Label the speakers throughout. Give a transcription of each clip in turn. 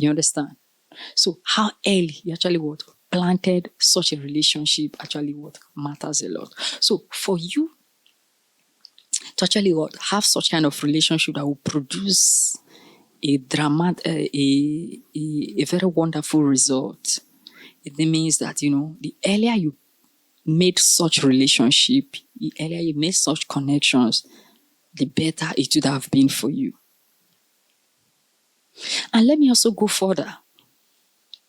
Speaker 1: You understand? So how early you actually what planted such a relationship actually what matters a lot. So for you to actually what have such kind of relationship that will produce a very wonderful result, it means that the earlier you made such relationship, the earlier you made such connections, the better it would have been for you. And let me also go further.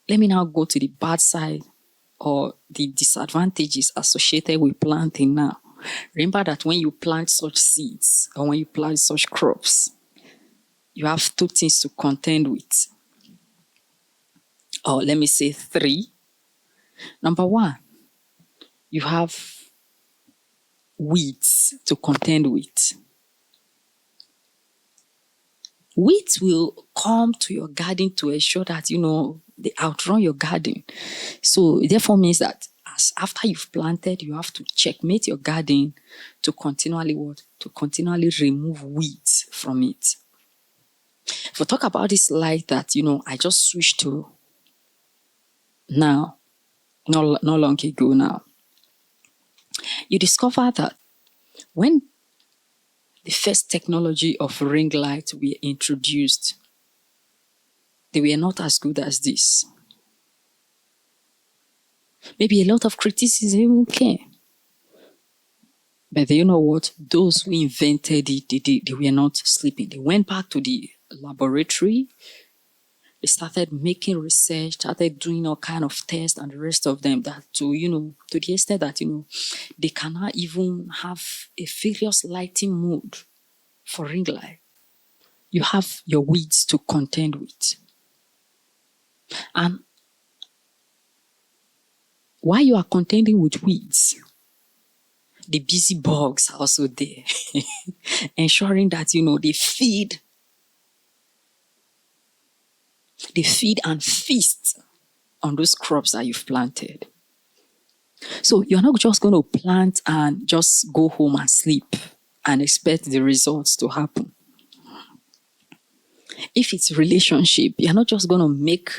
Speaker 1: Let me now go to the bad side or the disadvantages associated with planting now. Remember that when you plant such seeds or when you plant such crops, you have two things to contend with. Or let me say three. Number one, you have weeds to contend with. Weeds will come to your garden to ensure that, they outrun your garden. So it therefore means that after you've planted, you have to checkmate your garden to continually what? To continually remove weeds from it. If we talk about this light that, I just switched to now, not long ago now, you discover that when the first technology of ring light were introduced, they were not as good as this. Maybe a lot of criticism came. But you know what? Those who invented it, they were not sleeping. They went back to the laboratory. They started making research, started doing all kind of tests and the rest of them, that to the extent that, they cannot even have a various lighting mode for ring light. You have your weeds to contend with. And while you are contending with weeds, the busy bugs are also there, ensuring that, they feed and feast on those crops that you've planted. So you're not just going to plant and just go home and sleep and expect the results to happen. If it's relationship, you're not just going to make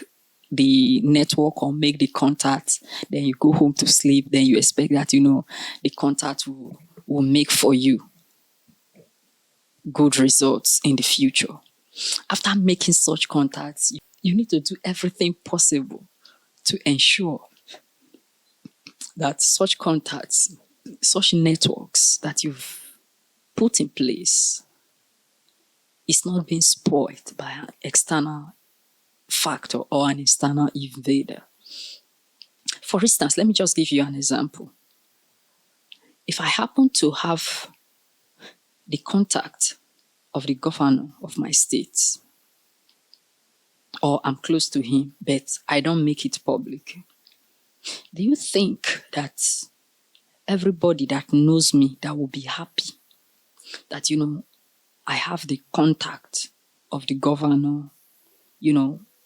Speaker 1: the network or make the contact, then you go home to sleep, then you expect that, the contact will make for you good results in the future. After making such contacts, you need to do everything possible to ensure that such contacts, such networks that you've put in place is not being spoiled by an external factor or an external invader. For instance, let me just give you an example. If I happen to have the contact of the governor of my state, or I'm close to him, but I don't make it public, do you think that everybody that knows me that will be happy that, I have the contact of the governor,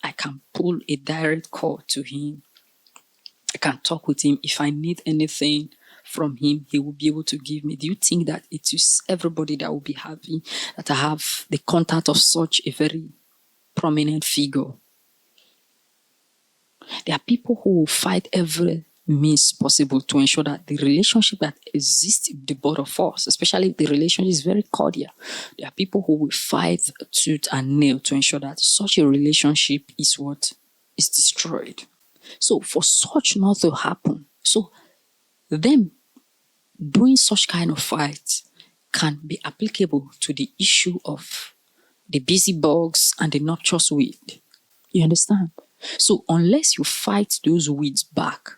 Speaker 1: I can pull a direct call to him. I can talk with him. If I need anything from him, he will be able to give me. Do you think that it is everybody that will be happy that I have the contact of such a very prominent figure? There are people who will fight every means possible to ensure that the relationship that exists in the both of us, especially if the relationship is very cordial, there are people who will fight tooth and nail to ensure that such a relationship is what is destroyed. So for such not to happen, so them doing such kind of fight can be applicable to the issue of the busy bugs and the noxious weed. You understand? So unless you fight those weeds back,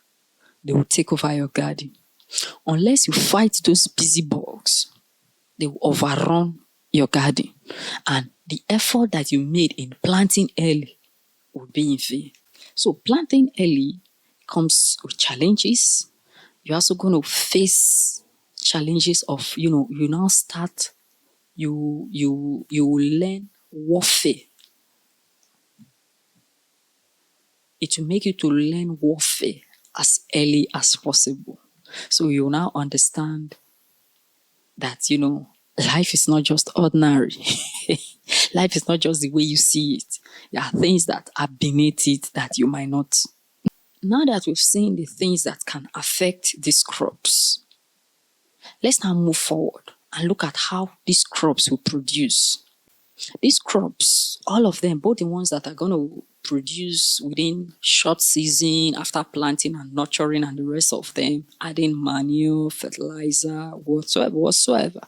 Speaker 1: they will take over your garden. Unless you fight those busy bugs, they will overrun your garden. And the effort that you made in planting early will be in vain. So planting early comes with challenges. You're also going to face challenges of, you now start, you will learn warfare. It will make you to learn warfare as early as possible. So you now understand that, life is not just ordinary. Life is not just the way you see it. There are things that are beneath it that you might not. Now that we've seen the things that can affect these crops, let's now move forward and look at how these crops will produce. These crops, all of them, both the ones that are going to produce within short season after planting and nurturing and the rest of them, adding manure, fertilizer, whatsoever.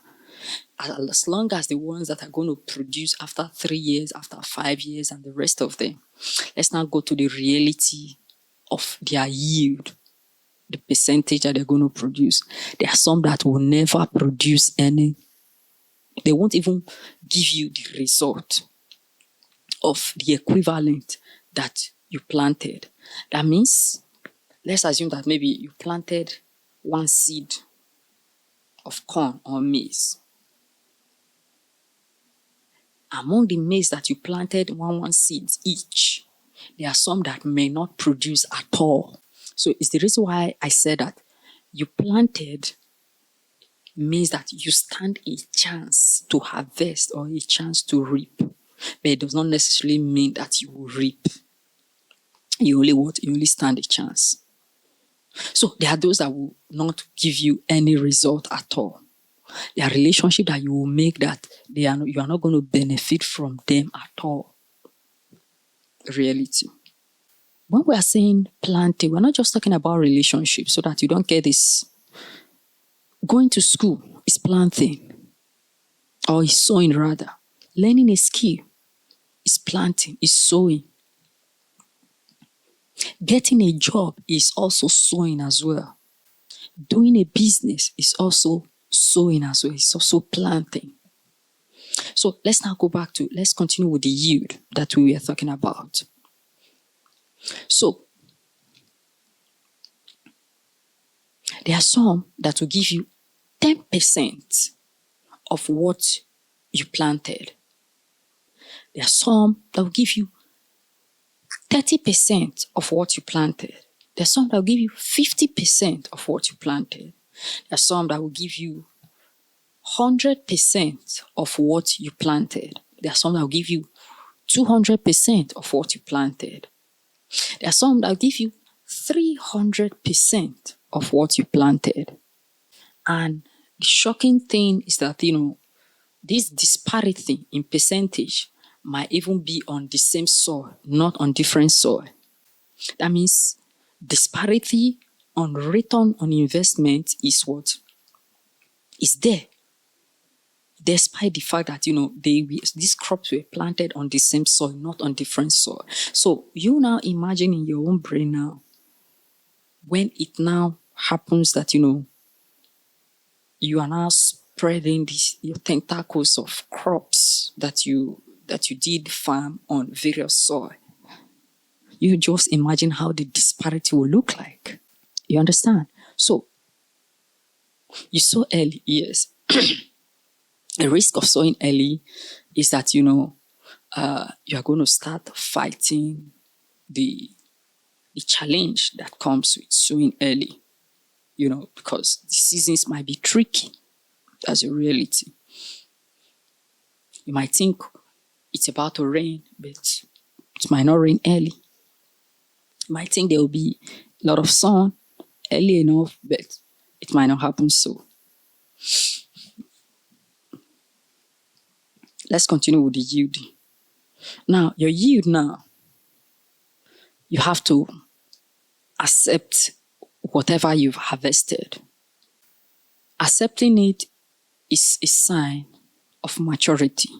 Speaker 1: As long as the ones that are going to produce after 3 years, after 5 years, and the rest of them. Let's now go to the reality of their yield, the percentage that they're going to produce. There are some that will never produce any. They won't even give you the result of the equivalent that you planted. That means, let's assume that maybe you planted 1 seed of corn or maize. Among the maize that you planted, one seeds each, there are some that may not produce at all. So it's the reason why I said that you planted means that you stand a chance to harvest or a chance to reap. But it does not necessarily mean that you will reap. You only stand a chance. So there are those that will not give you any result at all. There are relationships that you will make that you are not going to benefit from them at all. Reality. When we are saying planting, we're not just talking about relationships, so that you don't get this. Going to school is planting, or is sowing rather. Learning a skill is planting, is sowing. Getting a job is also sowing as well. Doing a business is also sowing as well. It's also planting. So let's continue with the yield that we were talking about. So there are some that will give you 10% of what you planted. There are some that will give you 30% of what you planted. There are some that will give you 50% of what you planted. There are some that will give you 100% of what you planted. There are some that will give you 200% of what you planted. There are some that will give you 300% of what you planted. And the shocking thing is that, this disparity in percentage might even be on the same soil, not on different soil. That means disparity on return on investment is what is there. Despite the fact that, these crops were planted on the same soil, not on different soil. So you now imagine in your own brain now, when it now happens that, you are now spreading your tentacles of crops that you did farm on various soil. You just imagine how the disparity will look like. You understand? So, you sow early, yes. The risk of sowing early is that, you are going to start fighting the challenge that comes with sowing early, because the seasons might be tricky. That's a reality. You might think it's about to rain, but it might not rain early. You might think there will be a lot of sun early enough, but it might not happen so. Let's continue with the yield. Now, your yield now, you have to accept whatever you've harvested. Accepting it is a sign of maturity.